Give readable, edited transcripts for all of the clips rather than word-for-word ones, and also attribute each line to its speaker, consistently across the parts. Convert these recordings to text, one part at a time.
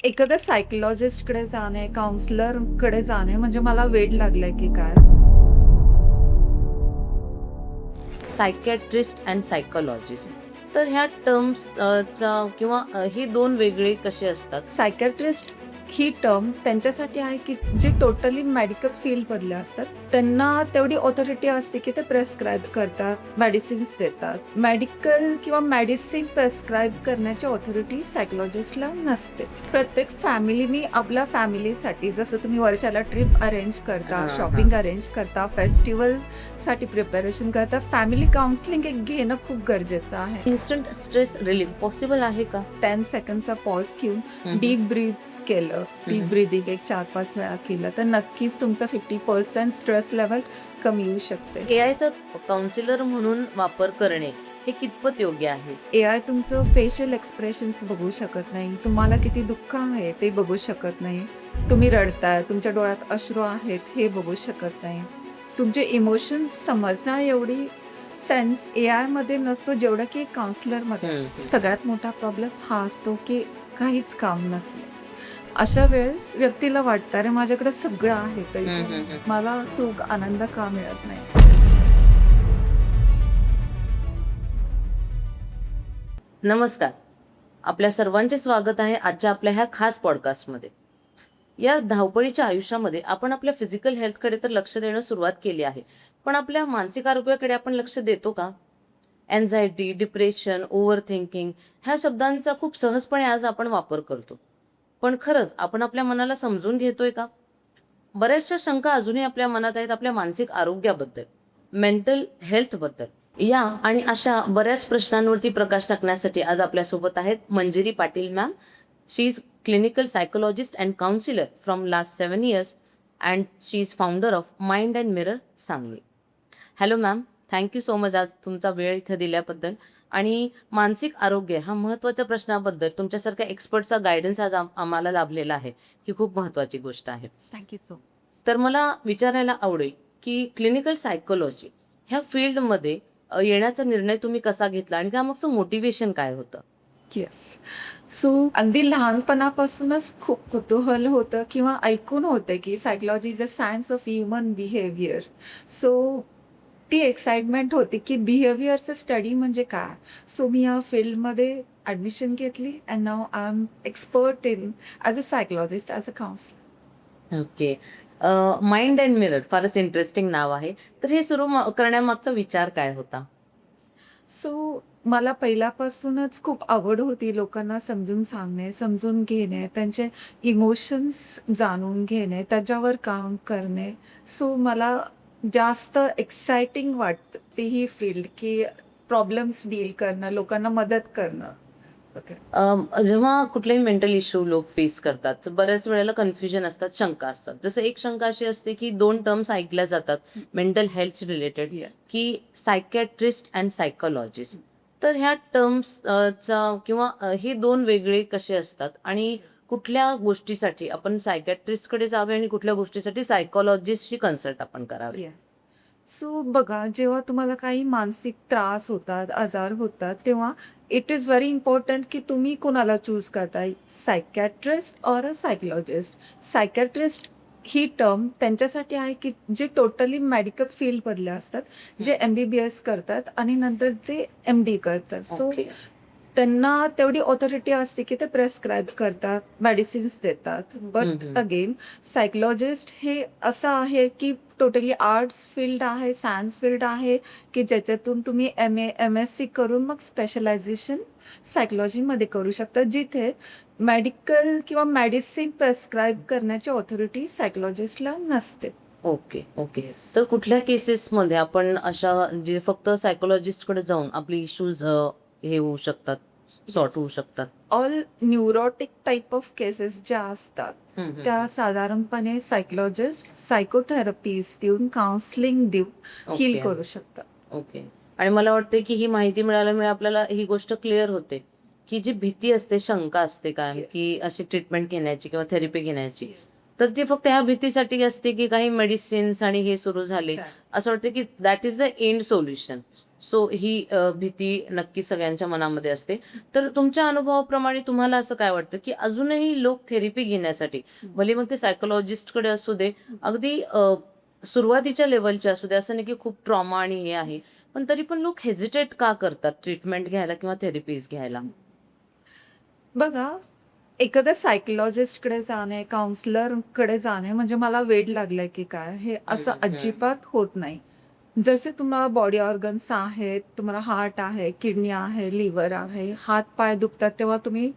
Speaker 1: एखाद्या सायकॉलॉजिस्टकडे जाणे, काउंसलरकडे जाणे म्हणजे मला वेड लागलंय की काय?
Speaker 2: Psychiatrist and psychologist. तर ह्या टर्म्स चा किंवा हे दोन वेगळे कसे असतात?
Speaker 1: सायकियाट्रिस्ट ही टर्म त्यांच्यासाठी आहे की जे टोटली मेडिकल फील्डमधले असतात. त्यांना तेवढी ऑथॉरिटी असते की ते प्रिस्क्राईब करतात, मेडिसिन्स देतात. मेडिकल किंवा मेडिसिन प्रिस्क्राईब करण्याची ऑथॉरिटी सायकॉलॉजिस्टला नसते. प्रत्येक फॅमिलीनी आपल्या फॅमिलीसाठी जसं तुम्ही वर्षाला ट्रिप अरेंज करता, शॉपिंग अरेंज करता, फेस्टिवलसाठी प्रिपरेशन करता, फॅमिली काउन्सिलिंग एक घेणं खूप गरजेचं आहे.
Speaker 2: इन्स्टंट स्ट्रेस रिलीफ पॉसिबल आहे का?
Speaker 1: 10 सेकंडचा पॉज घेऊन डीप ब्रीथ केलं, डीप ब्रीथिंग एक 4-5 वेळा केलं तर नक्कीच तुमचा 50% स्ट्रेस लेवल कमी येऊ शकते.
Speaker 2: एआयचा काउन्सिलर म्हणून वापर करणे हे कितपत योग्य आहे?
Speaker 1: एआय तुमचं फेशियल एक्सप्रेशन्स बघू शकत नाही, तुम्हाला किती दुःख आहे ते बघू शकत नाही, तुम्ही रडताय, तुमच्या डोळ्यात अश्रू आहेत हे बघू शकत नाही. तुमचे इमोशन्स समजण्या एवढी सेन्स एआयमध्ये नसतो जेवढं की काउन्सिलरमध्ये असतो. सगळ्यात मोठा प्रॉब्लेम हा असतो की काहीच काम नसले. अशा वेळेस व्यक्तीला वाटतं अरे माझ्याकडे सगळं आहे तरी मला सुख आनंद का मिळत नाही.
Speaker 2: नमस्कार. आपल्या सर्वांचे स्वागत आहे आजच्या आपल्या ह्या खास पॉडकास्टमध्ये. या धावपळीच्या आयुष्यामध्ये आपण आपल्या फिजिकल हेल्थकडे तर लक्ष देणं सुरुवात केली आहे, पण आपल्या मानसिक आरोग्याकडे आपण लक्ष देतो का? एन्झायटी, डिप्रेशन, ओव्हर थिंकिंग ह्या शब्दांचा खूप सहजपणे आज आपण वापर करतो. पण खरंच आपण आपल्या मनाला समजून घेतोय का? बऱ्याचशा शंका अजूनही आपल्या मनात आहेत आपल्या मानसिक आरोग्याबद्दल, मेंटल हेल्थबद्दल. या आणि अशा बऱ्याच प्रश्नांवरती प्रकाश टाकण्यासाठी आज आपल्यासोबत आहेत Manjiri Patil ma'am. She is clinical psychologist and counsellor from last 7 years and she is founder of mind and mirror Sangli. Hello ma'am, thank you so much आज तुमचा वेळ इथं दिल्याबद्दल आणि मानसिक आरोग्य हा महत्त्वाच्या प्रश्नाबद्दल तुमच्यासारख्या एक्सपर्टचा गायडन्स आज आम्हाला लाभलेला आहे. ही खूप महत्त्वाची गोष्ट आहे.
Speaker 1: Thank you so much.
Speaker 2: तर मला विचारायला आवडेल की क्लिनिकल सायकोलॉजी ह्या फील्डमध्ये येण्याचा निर्णय तुम्ही कसा घेतला आणि त्यामागचं मोटिवेशन काय होतं?
Speaker 1: येस. सो अगदी लहानपणापासूनच खूप कुतूहल होतं किंवा ऐकून होतं की psychology is a science of human behaviour. So ती एक्साइटमेंट होती की बिहेवियरचं स्टडी म्हणजे काय? सो मी या फील्डमध्ये ॲडमिशन घेतली and now I am expert in as a psychologist, as a counsellor.
Speaker 2: Okay. Mind and mirror फारच इंटरेस्टिंग नाव आहे. तर हे सुरू करण्यामागचा विचार काय होता?
Speaker 1: सो मला पहिल्यापासूनच खूप आवड होती लोकांना समजून सांगणे, समजून घेणे, त्यांचे इमोशन्स जाणून घेणे, त्याच्यावर काम करणे. सो मला जास्त एक्सायटिंग वाटते ही फील्ड, की प्रॉब्लेम्स डील करणं, लोकांना मदत करणं वगैरे.
Speaker 2: जेव्हा कुठलेही मेंटल इश्यू लोक फेस करतात, तर बऱ्याच वेळेला कन्फ्युजन असतात, शंका असतात. जसं एक शंका अशी असते, की 2 टर्म्स ऐकल्या जातात मेंटल हेल्थ रिलेटेड, की सायकॅट्रिस्ट अँड सायकॉलॉजिस्ट. तर ह्या टर्म्स चा किंवा हे 2 वेगळे कसे असतात आणि कुठल्या गोष्टीसाठी आपण सायकॅट्रिस्टकडे जावे आणि कुठल्या गोष्टीसाठी सायकॉलॉजिस्टशी कन्सल्ट आपण करावे?
Speaker 1: येस. सो बघा, जेव्हा तुम्हाला काही मानसिक त्रास होतात, आजार होतात, तेव्हा इट इज व्हेरी इम्पॉर्टंट की तुम्ही कोणाला चूज करताय, psychiatrist or a psychologist. Psychiatrist he term त्यांच्यासाठी आहे की जे टोटली मेडिकल फील्डमधले असतात, जे MBBS करतात आणि नंतर ते MD करतात. So
Speaker 2: okay.
Speaker 1: त्यांना तेवढी ऑथॉरिटी असते की ते प्रिस्क्राईब करतात, मेडिसिन्स देतात. बट अगेन सायकॉलॉजिस्ट हे असं आहे की टोटली आर्ट्स फील्ड आहे, सायन्स फील्ड आहे, की ज्याच्यातून तुम्ही MA, MSc करून मग स्पेशलायझेशन सायकॉलॉजीमध्ये करू शकता, जिथे मेडिकल किंवा मेडिसिन प्रिस्क्राईब करण्याची ऑथॉरिटी सायकॉलॉजिस्टला नसते.
Speaker 2: Okay, okay.
Speaker 1: येस.
Speaker 2: तर कुठल्या केसेसमध्ये आपण अशा जे फक्त सायकॉलॉजिस्टकडे जाऊन आपले इश्यूज हे होऊ शकतात, सॉर्ट होऊ शकतात?
Speaker 1: All neurotic type of cases ज्या असतात,
Speaker 2: हं, हं.
Speaker 1: त्या साधारणपणे सायकॉलॉजिस्ट सायकोथेरपीज देऊन, काउन्सिलिंग देऊन हील
Speaker 2: ओके,
Speaker 1: करू शकतात.
Speaker 2: ओके. आणि मला वाटतं की ही माहिती मिळाल्यामुळे आपल्याला ही गोष्ट क्लिअर होते, की जी भीती असते, शंका असते काय, की अशी ट्रीटमेंट घेण्याची किंवा थेरपी घेण्याची, तर ती फक्त ह्या भीतीसाठी असते, की काही मेडिसिन्स आणि हे सुरू झाले. असं वाटतं की that is the end solution. So ही भीती नक्की सगळ्यांच्या मनामध्ये असते. तर तुमच्या अनुभवाप्रमाणे तुम्हाला असं काय वाटतं, की अजूनही लोक थेरपी घेण्यासाठी, भले मग ते सायकॉलॉजिस्टकडे असू दे, अगदी सुरुवातीच्या लेव्हलचे असू दे, असं नाही की खूप ट्रॉमा आणि हे आहे. पण तरी पण लोक हेजिटेट का करतात ट्रीटमेंट घ्यायला किंवा थेरपीज घ्यायला?
Speaker 1: बघा, एखाद्या सायकॉलॉजिस्टकडे जाणे, काउंसलरकडे जाणे म्हणजे मला वेड लागलंय की काय, हे असं अजिबात होत नाही. जसे तुम्हाला बॉडी ऑर्गन्स आहेत, तुम्हाला हार्ट आहे, किडनी आहे, लिव्हर आहे, हात-पाय दुखतात, तेव्हा तुम्ही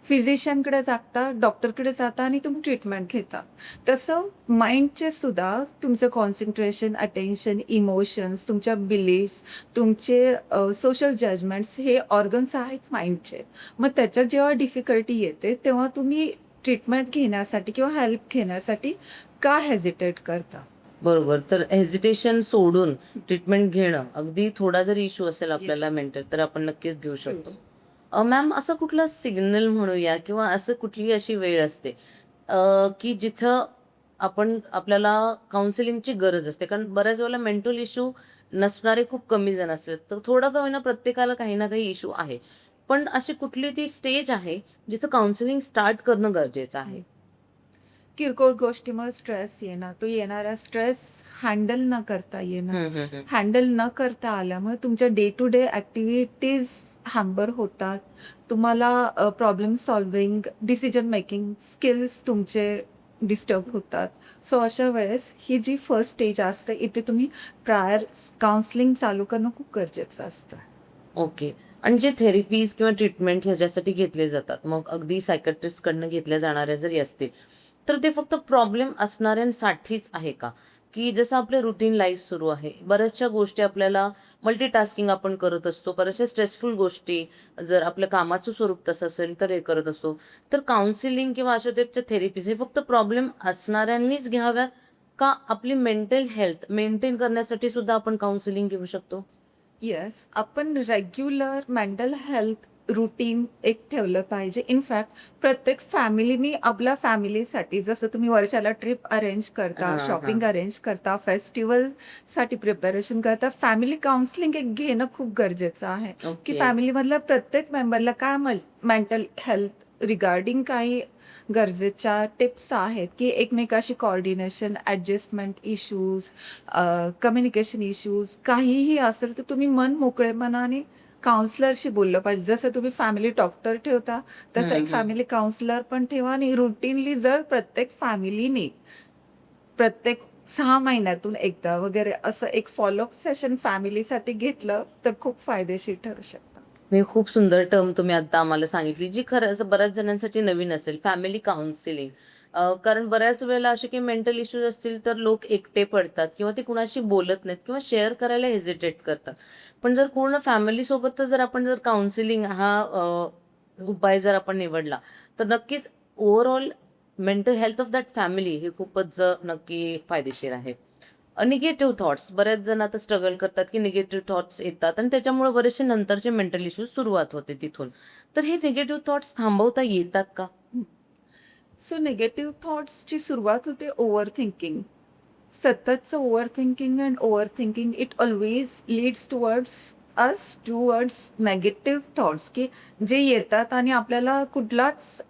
Speaker 1: फिजिशियनकडे जाता, डॉक्टरकडे जाता आणि तुम्ही ट्रीटमेंट घेता. तसं माइंडचे सुद्धा तुमचं कॉन्सन्ट्रेशन, अटेन्शन, इमोशन्स, तुमच्या बिलीफ्स, तुमचे सोशल जजमेंट्स हे ऑर्गन्स आहेत माइंडचे. मग त्याच्यात जेव्हा डिफिकल्टी येते, तेव्हा तुम्ही ट्रीटमेंट घेण्यासाठी किंवा हेल्प घेण्यासाठी का हेजिटेट करता?
Speaker 2: बरोबर. तर हेजिटेशन सोडून ट्रीटमेंट घेणं, अगदी थोडा जरी इश्यू असेल आपल्याला मेंटल, तर आपण नक्कीच घेऊ शकतो. मॅम असा कुठला सिग्नल म्हणूया किंवा असं कुठली अशी वेळ असते की जिथं आपल्याला काउन्सिलिंगची गरज असते? कारण बऱ्याच वेळेला मेंटल इश्यू नसणारे खूप कमी जण असतात. तर थोडा का होईना प्रत्येकाला काही ना काही इश्यू आहे. पण अशी कुठली ती स्टेज आहे जिथं काउन्सिलिंग स्टार्ट करणं गरजेचं आहे?
Speaker 1: किरकोळ गोष्टीमुळे स्ट्रेस येणं, तो येणारा स्ट्रेस हँडल न करता येणं.
Speaker 2: हं, हं, हं.
Speaker 1: हँडल न करता आल्यामुळे तुमच्या day to day activities hamper होतात. तुम्हाला problem solving, decision making skills तुमचे डिस्टर्ब होतात. सो अशा वेळेस ही जी फर्स्ट स्टेज असते, इथे तुम्ही प्रायर काउन्सिलिंग चालू करणं खूप गरजेचं असतं.
Speaker 2: ओके. आणि जे थेरपीज किंवा ट्रीटमेंट ह्याच्यासाठी घेतले जातात, मग अगदी सायकियाट्रिस्टकडनं घेतल्या जाणाऱ्या जरी असतील, तर ते फक्त प्रॉब्लेम असणाऱ्यांसाठीच आहे का? की जसं आपलं रुटीन लाईफ सुरू आहे, बऱ्याचशा गोष्टी आपल्याला मल्टीटास्किंग आपण करत असतो, बऱ्याचशा स्ट्रेसफुल गोष्टी, जर आपलं कामाचं स्वरूप तसं असेल तर हे करत असतो. तर काउन्सिलिंग किंवा अशा टाईपच्या थेरपीज हे फक्त प्रॉब्लेम असणाऱ्यांनीच घ्याव्यात का आपली मेंटल हेल्थ मेंटेन करण्यासाठी सुद्धा आपण काउन्सिलिंग घेऊ शकतो?
Speaker 1: येस, आपण रेग्युलर मेंटल हेल्थ रूटीन एक ठेवलं पाहिजे. इनफॅक्ट प्रत्येक फॅमिलीनी आपल्या फॅमिलीसाठी जसं तुम्ही वर्षाला ट्रिप अरेंज करता,
Speaker 2: हां, हां.
Speaker 1: शॉपिंग अरेंज करता, फेस्टिवलसाठी प्रिपरेशन करता, फॅमिली काउन्सिलिंग एक घेणं खूप गरजेचं आहे, की
Speaker 2: ओके.
Speaker 1: फॅमिलीमधल्या प्रत्येक मेंबरला काय मेंटल हेल्थ रिगार्डिंग काही गरजेच्या टिप्स आहेत, की एकमेकाशी coordination, adjustment issues, communication issues काहीही असेल तर तुम्ही मन मोकळेपणाने काउंसलरशी बोललं पाहिजे. जसं तुम्ही फॅमिली डॉक्टर ठेवता, तसं
Speaker 2: हं,
Speaker 1: एक
Speaker 2: हं.
Speaker 1: फॅमिली काउंसलर पण ठेवा आणि रुटीनली जर प्रत्येक फॅमिलीने प्रत्येक 6 महिन्यातून एकदा वगैरे असं एक फॉलोअप सेशन फॅमिलीसाठी घेतलं, तर खूप फायदेशीर ठरू शकतं.
Speaker 2: मी खूप सुंदर टर्म तुम्ही आता आम्हाला सांगितली, जी खरंच बऱ्याच जणांसाठी नवीन असेल, फॅमिली काउन्सिलिंग. कारण बऱ्याच वेळेला असे काही मेंटल इश्यूज असतील, तर लोक एकटे पडतात किंवा ते कुणाशी बोलत नाहीत किंवा शेअर करायला हेजिटेट करतात. पण जर पूर्ण फॅमिलीसोबतच जर आपण जर काउन्सिलिंग हा उपाय जर आपण निवडला, तर नक्कीच overall mental health of that family हे खूपच नक्की फायदेशीर आहे. निगेटिव्ह थॉट्स बरेच जण आता स्ट्रगल करतात, की निगेटिव्ह थॉट्स येतात आणि त्याच्यामुळे बरेचसे नंतरचे मेंटल इश्यूज सुरुवात होते तिथून. तर हे निगेटिव्ह थॉट्स थांबवता येतात का?
Speaker 1: सो निगेटिव्ह थॉट्सची सुरुवात होते ओव्हर थिंकिंग. सततचं over thinking and over thinking it always leads towards negative thoughts, की जे येतात आणि आपल्याला कुठलाच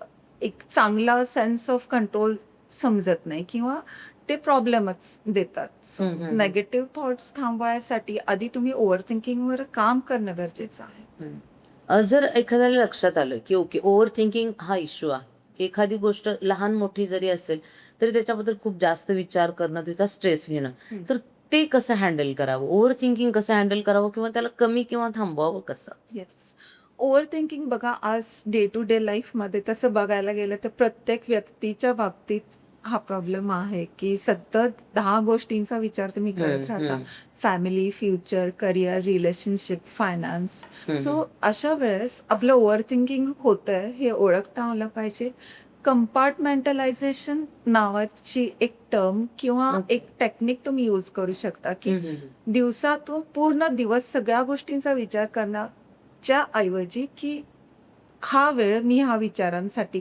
Speaker 1: एक चांगला सेन्स ऑफ कंट्रोल समजत नाही किंवा ते प्रॉब्लेमच देतात. सो
Speaker 2: हं, हं, हं.
Speaker 1: नेगेटिव्ह थॉट्स थांबवायसाठी आधी तुम्ही ओव्हर थिंकिंगवर काम करणं गरजेचं आहे.
Speaker 2: हं. जर एखाद्याला लक्षात आलं, की ओके ओव्हर थिंकिंग हा इश्यू आहे, की एखादी गोष्ट लहान-मोठी जरी असेल, तरी त्याच्याबद्दल खूप जास्त विचार करणं, त्याचा स्ट्रेस घेणं. तर ते कसं हँडल करावं? ओव्हर थिंकिंग कसं हँडल करावं किंवा त्याला कमी किंवा थांबवावं कसं?
Speaker 1: येस. ओव्हर थिंकिंग बघा आज डे टू डे लाईफमध्ये तसं बघायला गेलं तर प्रत्येक व्यक्तीच्या बाबतीत हा प्रॉब्लेम आहे, की सतत 10 गोष्टींचा विचार तुम्ही
Speaker 2: हं,
Speaker 1: करत राहता.
Speaker 2: हं.
Speaker 1: Family, future, career, relationship, finance.
Speaker 2: हं, हं.
Speaker 1: सो अशा वेळेस आपलं ओव्हर थिंकिंग होतंय हे ओळखता आलं पाहिजे. कंपार्टमेंटलायझेशन नावाची एक टर्म किंवा
Speaker 2: ओके.
Speaker 1: एक टेक्निक तुम्ही यूज करू शकता, की
Speaker 2: हं, हं, हं.
Speaker 1: दिवसातून पूर्ण दिवस सगळ्या गोष्टींचा विचार करण्याच्या ऐवजी, की हा वेळ मी ह्या विचारांसाठी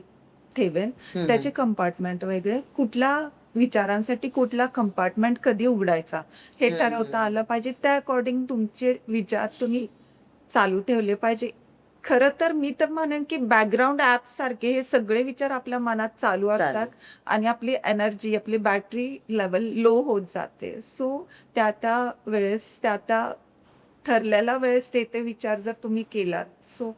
Speaker 1: ठेवेन.
Speaker 2: हं,
Speaker 1: त्याचे
Speaker 2: हं.
Speaker 1: कंपार्टमेंट वेगळे. कुठल्या विचारांसाठी कुठला कंपार्टमेंट कधी उघडायचा हे
Speaker 2: हम्म,
Speaker 1: ठरवता आलं पाहिजे. त्या अकॉर्डिंग तुमचे विचार तुम्ही चालू ठेवले पाहिजे. खरं तर मी तर म्हणेन की बॅकग्राऊंड ॲप्स सारखे हे सगळे विचार आपल्या मनात चालू असतात
Speaker 2: चालेल.
Speaker 1: आणि आपली एनर्जी, आपली बॅटरी लेवल लो होत जाते. सो त्या वेळेस, त्या ठरलेल्या वेळेस ते विचार जर तुम्ही केलात, सो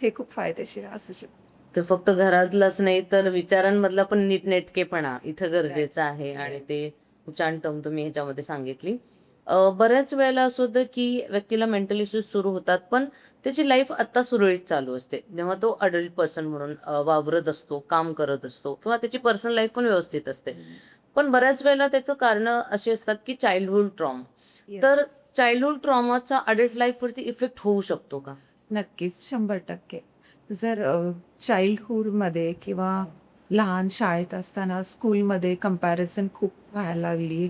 Speaker 1: हे खूप फायदेशीर असू शकतं.
Speaker 2: तर फक्त घरातलंच नाही तर विचारांमधला पण नीटनेटकेपणा इथं गरजेचा आहे आणि
Speaker 1: Right.
Speaker 2: ते खूप छान टर्म तुम्ही ह्याच्यामध्ये सांगितली. बऱ्याच वेळेला असं होतं की व्यक्तीला मेंटल इश्यूज सुरू होतात, पण त्याची लाईफ आत्ता सुरळीत चालू असते. जेव्हा तो अडल्ट पर्सन म्हणून वावरत असतो, काम करत असतो किंवा त्याची पर्सनल लाईफ पण व्यवस्थित असते. पण बऱ्याच वेळेला त्याचं कारणं अशी असतात की चाइल्डहूड ट्रॉमा. तर
Speaker 1: येस.
Speaker 2: चाइल्डहूड ट्रॉमाचा अडल्ट लाईफवरती इफेक्ट होऊ शकतो का?
Speaker 1: नक्कीच, 100%. जर चाइल्डहूडमध्ये किंवा लहान शाळेत असताना स्कूलमध्ये कंपॅरिझन खूप व्हायला लागली,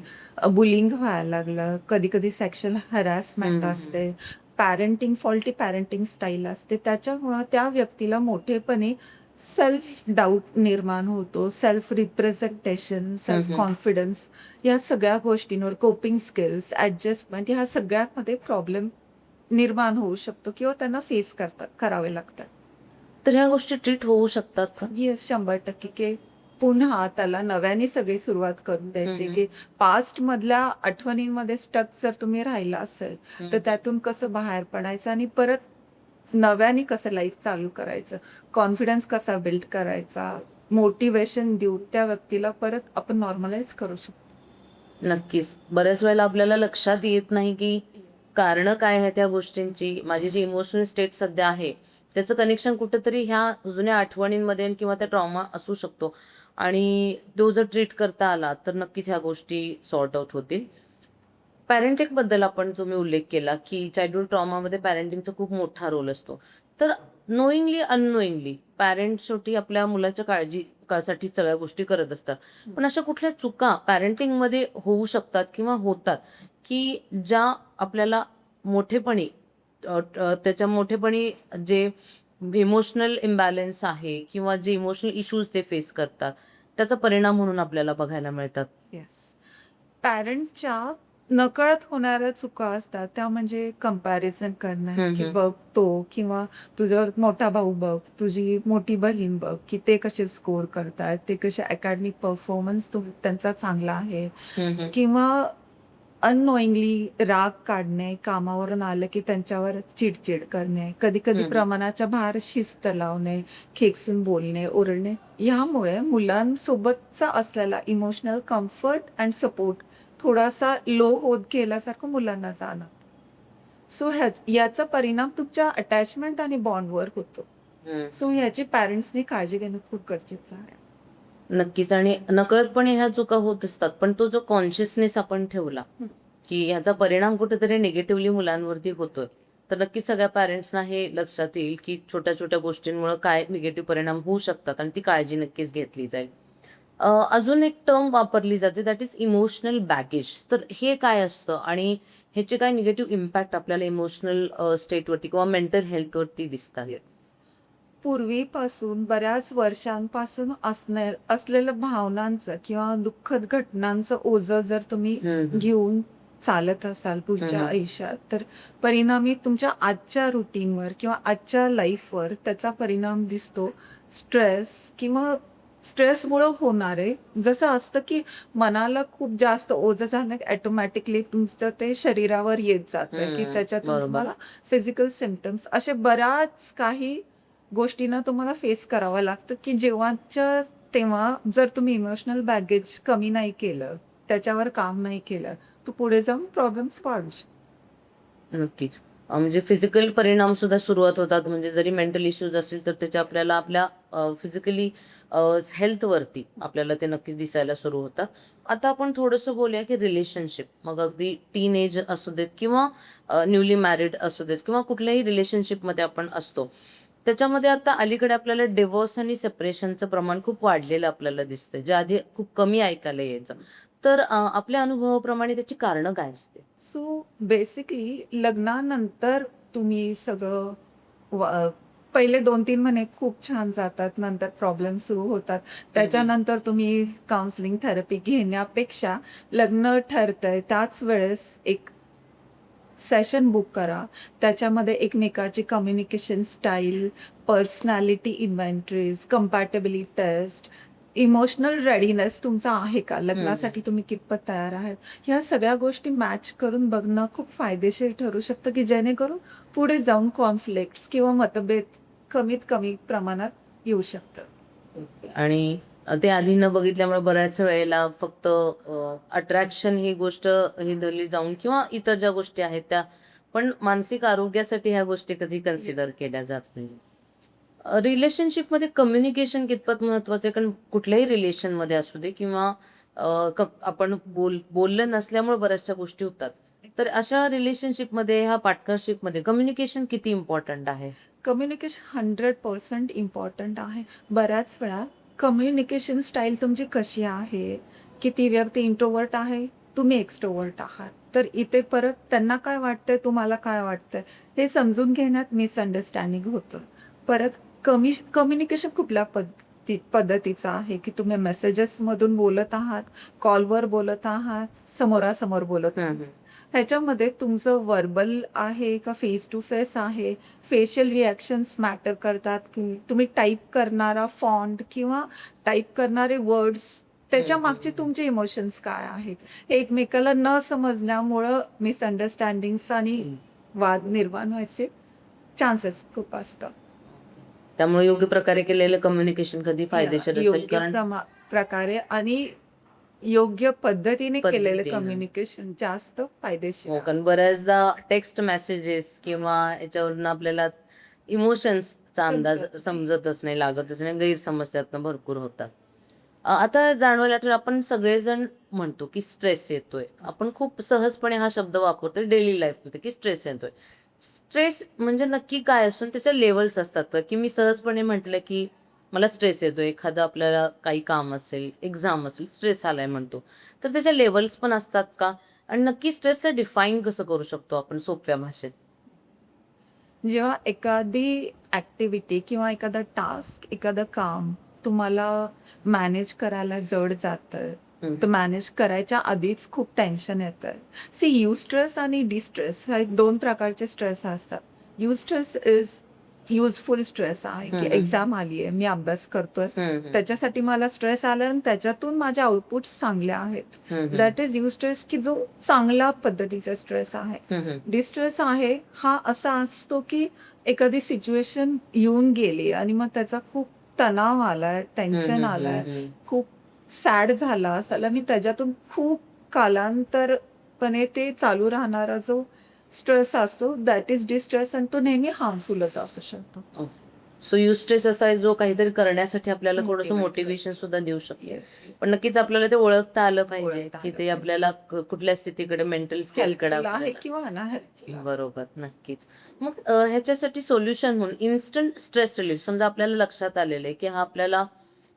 Speaker 1: बुलिंग व्हायला लागलं, कधी-कधी सेक्शुअल हॅरासमेंट
Speaker 2: हम्म.
Speaker 1: असते, पॅरेंटिंग फॉल्टी पॅरेंटिंग स्टाईल असते. त्याच्यामुळं त्या व्यक्तीला मोठेपणी सेल्फ डाऊट निर्माण होतो, सेल्फ रिप्रेझेंटेशन, सेल्फ
Speaker 2: हम्म.
Speaker 1: कॉन्फिडन्स या सगळ्या गोष्टींवर कोपिंग स्किल्स, ॲडजस्टमेंट ह्या सगळ्यामध्ये प्रॉब्लेम निर्माण होऊ शकतो किंवा त्यांना फेस करावे लागतात.
Speaker 2: तर ह्या गोष्टी ट्रीट होऊ शकतात का?
Speaker 1: येस, 100% की पुन्हा त्याला नव्याने सगळी सुरुवात करून द्यायची,
Speaker 2: हम्म.
Speaker 1: की पास्टमधल्या आठवणींमध्ये स्टक जर तुम्ही राहिला असेल, तर त्यातून कसं बाहेर पडायचं आणि परत नव्याने कसं लाईफ चालू करायचं, कॉन्फिडन्स कसा बिल्ड करायचा, मोटिव्हेशन देऊन त्या व्यक्तीला परत आपण नॉर्मलाइज करू शकतो.
Speaker 2: नक्कीच. बऱ्याच वेळेला आपल्याला लक्षात येत नाही, की कारणं काय आहेत त्या गोष्टींची. माझी जी इमोशनल स्टेट सध्या आहे, त्याचं कनेक्शन कुठेतरी ह्या जुन्या आठवणींमध्ये किंवा त्या ट्रॉमा असू शकतो आणि तो जर ट्रीट करता आला, तर नक्कीच ह्या गोष्टी सॉर्ट आउट होतील. पॅरेंटिंगबद्दल आपण तुम्ही उल्लेख केला, की चाइल्डहूड ट्रॉमामध्ये पॅरेंटिंगचा खूप मोठा रोल असतो. तर नोइंगली, अननोइंगली पॅरेंट्स शेवटी आपल्या मुलाच्या काळजीसाठी सगळ्या गोष्टी करत असतात. पण अशा कुठल्या चुका पॅरेंटिंगमध्ये होऊ शकतात किंवा होतात, की ज्या आपल्याला मोठेपणी त्याच्या मोठेपणी जे इमोशनल इम्बॅलन्स आहे किंवा जे इमोशनल इश्यूज ते फेस करतात, त्याचा परिणाम म्हणून आपल्याला बघायला मिळतात?
Speaker 1: येस. पॅरेंट्सच्या नकळत होणाऱ्या चुका असतात त्या म्हणजे कंपॅरिझन करणं,
Speaker 2: हं,
Speaker 1: की
Speaker 2: हं.
Speaker 1: बघ तो किंवा तुझा मोठा भाऊ बघ, तुझी मोठी बहीण बघ, की ते कसे स्कोर करतायत, ते कसे अकॅडमिक परफॉर्मन्स त्यांचा चांगला आहे
Speaker 2: हं, हं.
Speaker 1: किंवा अननोइंगली राग काढणे, कामावरून आलं की त्यांच्यावर चिडचिड करणे, कधी-कधी
Speaker 2: हं, हं.
Speaker 1: प्रमाणाच्या बाहेर शिस्त लावणे, खेकसून बोलणे, ओरडणे. यामुळे मुलांसोबतचा असलेला इमोशनल कम्फर्ट अँड सपोर्ट थोडासा लो होत गेल्यासारखं मुलांना जाणवतं. सो याचा परिणाम तुमच्या अटॅचमेंट आणि बॉन्डवर होतो.
Speaker 2: हं.
Speaker 1: सो ह्याची पॅरेंट्सनी काळजी घेणं खूप गरजेचं आहे.
Speaker 2: नक्कीच आणि नकळतपणे ह्या चुका होत असतात. पण तो जो कॉन्शियसनेस आपण ठेवला,
Speaker 1: हं.
Speaker 2: की ह्याचा परिणाम कुठेतरी निगेटिव्हली मुलांवरती होतोय. तर नक्कीच सगळ्या पॅरेंट्सना हे लक्षात येईल, की छोट्या-छोट्या गोष्टींमुळे काय निगेटिव्ह परिणाम होऊ शकतात आणि ती काळजी नक्कीच घेतली जाईल. अजून एक टर्म वापरली जाते दॅट इज इमोशनल बॅगेज. तर हे काय असतं आणि ह्याचे काय निगेटिव्ह इम्पॅक्ट आपल्याला इमोशनल स्टेटवरती किंवा मेंटल हेल्थवरती दिसतात?
Speaker 1: येस. पूर्वीपासून बऱ्याच वर्षांपासून असलेलं भावनांचं किंवा दुःखद घटनांचं ओझं जर तुम्ही
Speaker 2: हं, हं.
Speaker 1: घेऊन चालत असाल
Speaker 2: हं,
Speaker 1: पुढच्या
Speaker 2: हं.
Speaker 1: आयुष्यात, तर परिणामी तुमच्या आजच्या रुटीनवर किंवा आजच्या लाईफवर त्याचा परिणाम दिसतो. स्ट्रेस किंवा स्ट्रेसमुळं होणारे जसं असतं, की मनाला खूप जास्त ओझं झालं, की ऑटोमॅटिकली तुमचं ते शरीरावर येत जातं, की
Speaker 2: हं.
Speaker 1: त्याच्यातून
Speaker 2: बरोबर.
Speaker 1: तुम्हाला फिजिकल सिम्प्टम्स असे बऱ्याच काही गोष्टींना तुम्हाला फेस करावं लागतं, की जेव्हाच्या तेव्हा जर तुम्ही इमोशनल बॅगेज कमी नाही केलं, त्याच्यावर काम नाही केलं, तर पुढे जाऊन प्रॉब्लेम्स वाढू शकतात.
Speaker 2: नक्कीच. म्हणजे फिजिकल परिणाम सुद्धा सुरुवात होतात. म्हणजे जरी मेंटल इश्यूज असतील, तर त्याचे आपल्याला आपल्या फिजिकली हेल्थवरती आपल्याला ते नक्कीच दिसायला सुरू होतात. आता आपण थोडंसं बोलूया, की रिलेशनशिप मग अगदी टीनएज असू देत किंवा न्यूली मॅरिड असू देत किंवा कुठल्याही रिलेशनशिपमध्ये आपण असतो. त्याच्यामध्ये आता अलीकडे आपल्याला डिव्होर्स आणि सेपरेशनचं प्रमाण खूप वाढलेलं आपल्याला दिसतंय, जे आधी खूप कमी ऐकायला यायचं. तर आपल्या अनुभवाप्रमाणे त्याची कारणं काय असतील?
Speaker 1: सो बेसिकली लग्नानंतर तुम्ही सगळं पहिले 2-3 महिने खूप छान जातात. नंतर प्रॉब्लेम सुरू होतात. त्याच्यानंतर तुम्ही काउन्सिलिंग थेरपी घेण्यापेक्षा लग्न ठरतंय त्याच वेळेस एक सेशन बुक करा. त्याच्यामध्ये एकमेकाची communication style, personality inventories, compatibility test, emotional readiness तुमचा आहे का? लग्नासाठी तुम्ही कितपत तयार आहात? ह्या सगळ्या गोष्टी मॅच करून बघणं खूप फायदेशीर ठरू शकतं, की जेणेकरून पुढे जाऊन कॉन्फ्लिक्ट्स किंवा मतभेद कमीत कमी प्रमाणात येऊ शकतात.
Speaker 2: आणि ते आधी न बघितल्यामुळे बऱ्याच वेळेला फक्त अट्रॅक्शन ही गोष्ट ही धरली जाऊन किंवा इतर ज्या गोष्टी आहेत त्या, पण मानसिक आरोग्यासाठी ह्या गोष्टी कधी कन्सिडर केल्या जात नाही. रिलेशनशिपमध्ये कम्युनिकेशन कितपत महत्वाचं आहे? कारण कुठल्याही रिलेशनमध्ये असू दे किंवा आपण बोललं नसल्यामुळे बऱ्याचशा गोष्टी होतात. तर अशा रिलेशनशिपमध्ये, ह्या पार्टनरशिपमध्ये कम्युनिकेशन किती इम्पॉर्टंट आहे?
Speaker 1: कम्युनिकेशन 100% इम्पॉर्टंट आहे. बऱ्याच वेळा कम्युनिकेशन स्टाईल तुमची कशी आहे? की ती व्यक्ती इंट्रोव्हर्ट आहे, तुम्ही एक्स्ट्रोव्हर्ट आहात. तर इथे परत त्यांना काय वाटतंय, तुम्हाला काय वाटतंय, हे समजून घेण्यात मिसअंडरस्टँडिंग होतं. परत कम्युनिकेशन कुठल्या पद्धतीचं आहे, की तुम्ही मेसेजेसमधून बोलत आहात, कॉलवर बोलत आहात, समोरासमोर बोलत आहात. ह्याच्यामध्ये तुमचं व्हर्बल आहे का फेस टू फेस आहे? फेशियल रिॲक्शन्स मॅटर करतात, की तुम्ही टाइप करणारा फॉन्ट किंवा टाइप करणारे वर्ड्स त्याच्या मागचे तुमचे इमोशन्स काय आहेत? हे एकमेकाला न समजल्यामुळं मिसअंडरस्टँडिंग्स आणि वाद निर्माण व्हायचे चान्सेस खूप असतात.
Speaker 2: त्यामुळे योग्य प्रकारे केलेलं कम्युनिकेशन कधी फायदेशीर असेल,
Speaker 1: योग्य
Speaker 2: कारण
Speaker 1: प्रकारे आणि योग्य पद्धतीने केलेलं
Speaker 2: पद्धतीने.
Speaker 1: कम्युनिकेशन जास्त फायदेशीर
Speaker 2: हो,
Speaker 1: आहे.
Speaker 2: कारण बऱ्याचदा टेक्स्ट मेसेजेस किंवा याच्यावरून आपल्याला इमोशन्सचा अंदाज
Speaker 1: समजत नाही.
Speaker 2: समजतच नाही, लागतच नाही, गैरसमज त्यातनं भरपूर होतात. आता जाणवायला आठवलं, आपण सगळेजण म्हणतो की स्ट्रेस येतोय. आपण खूप सहजपणे हा शब्द वापरतोय डेली लाईफमध्ये की स्ट्रेस येतोय. स्ट्रेस म्हणजे नक्की काय असून त्याच्या लेव्हल्स असतात का? की मी सहजपणे म्हटलं की मला स्ट्रेस येतोय, एखादं आपल्याला काही काम असेल, एक्झाम असेल, स्ट्रेस आलाय म्हणतो. तर त्याच्या लेव्हल्स पण असतात का? आणि नक्की स्ट्रेसला डिफाईन कसं करू शकतो आपण सोप्या भाषेत?
Speaker 1: जेव्हा एखादी ॲक्टिव्हिटी किंवा एखादा टास्क, एखादं काम तुम्हाला मॅनेज करायला जड जातं,
Speaker 2: हं.
Speaker 1: तर मॅनेज करायच्या आधीच खूप टेन्शन येतं. सी युस्ट्रेस आणि डिस्ट्रेस हे 2 प्रकारचे स्ट्रेस असतात. युस्ट्रेस इज युजफुल स्ट्रेस आहे, की
Speaker 2: हं, हं.
Speaker 1: एक्झाम आली आहे, मी अभ्यास करतोय.
Speaker 2: हं, हं.
Speaker 1: त्याच्यासाठी मला स्ट्रेस आला आणि त्याच्यातून माझे आउटपुट्स चांगले आहेत.
Speaker 2: हं, हं.
Speaker 1: दॅट इज युस्ट्रेस, की जो चांगला पद्धतीचा स्ट्रेस आहे.
Speaker 2: हं, हं.
Speaker 1: डिस्ट्रेस आहे हा असा असतो, की एखादी सिच्युएशन येऊन गेली आणि मग त्याचा खूप तणाव आलाय,
Speaker 2: हं,
Speaker 1: टेन्शन
Speaker 2: हं,
Speaker 1: आलाय,
Speaker 2: हं, हं.
Speaker 1: खूप सॅड झाला असेल आणि त्याच्यातून खूप कालांतरपणे ते चालू राहणारा जो स्ट्रेस असतो दॅट इज डिस्ट्रेस आणि तो नेहमी हार्मफुलच असू शकतो.
Speaker 2: सो युस्ट्रेस असा आहे जो काहीतरी करण्यासाठी आपल्याला थोडंसं
Speaker 1: Motivate
Speaker 2: मोटिवेशन सुद्धा देऊ शकतो.
Speaker 1: येस.
Speaker 2: पण नक्कीच आपल्याला ते ओळखता आलं पाहिजे
Speaker 1: ओळखता
Speaker 2: की
Speaker 1: आलं
Speaker 2: ते
Speaker 1: पाहिजे.
Speaker 2: आपल्याला कुठल्या स्थितीकडे, मेंटल स्टेटकडे
Speaker 1: हेल्पफुल आहे
Speaker 2: आपल्याला.
Speaker 1: किंवा अनहेल्पफुल आहे.
Speaker 2: बरोबर, नक्कीच. मग ह्याच्यासाठी सोल्युशन म्हणून इन्स्टंट स्ट्रेस रिलीफ, समजा आपल्याला लक्षात आलेलं आहे की हा आपल्याला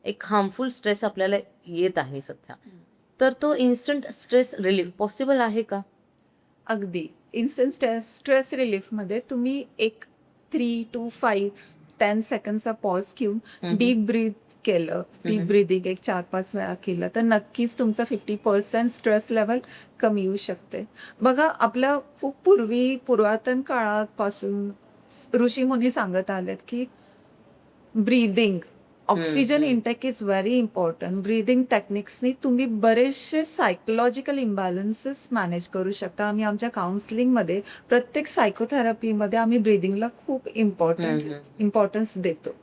Speaker 2: एक हार्मफुल स्ट्रेस आपल्याला येत आहे सध्या, तर तो इन्स्टंट स्ट्रेस रिलीफ पॉसिबल आहे का?
Speaker 1: अगदी. इन्स्टंट स्ट्रेस रिलीफमध्ये तुम्ही एक 3 to 5-10 सेकंडचा पॉज घेऊन
Speaker 2: हं,
Speaker 1: डीप ब्रीथ केलं, डीप
Speaker 2: हं.
Speaker 1: ब्रीथिंग एक 4-5 वेळा केलं, तर नक्कीच तुमचं 50% स्ट्रेस लेव्हल कमी येऊ शकते. बघा आपल्या खूप पुरातन काळापासून ऋषीमुनी सांगत आलेत, की ब्रीथिंग, ऑक्सिजन
Speaker 2: हं.
Speaker 1: Intake is very important. Breathing टेक्निक्सनी तुम्ही बरेचसे सायकॉलॉजिकल इम्बॅलन्सेस मॅनेज करू शकता. आम्ही आमच्या काउन्सिलिंगमध्ये प्रत्येक सायकोथेरपीमध्ये आम्ही ब्रीथिंगला खूप
Speaker 2: हं, हं.
Speaker 1: इम्पॉर्टन्स देतो.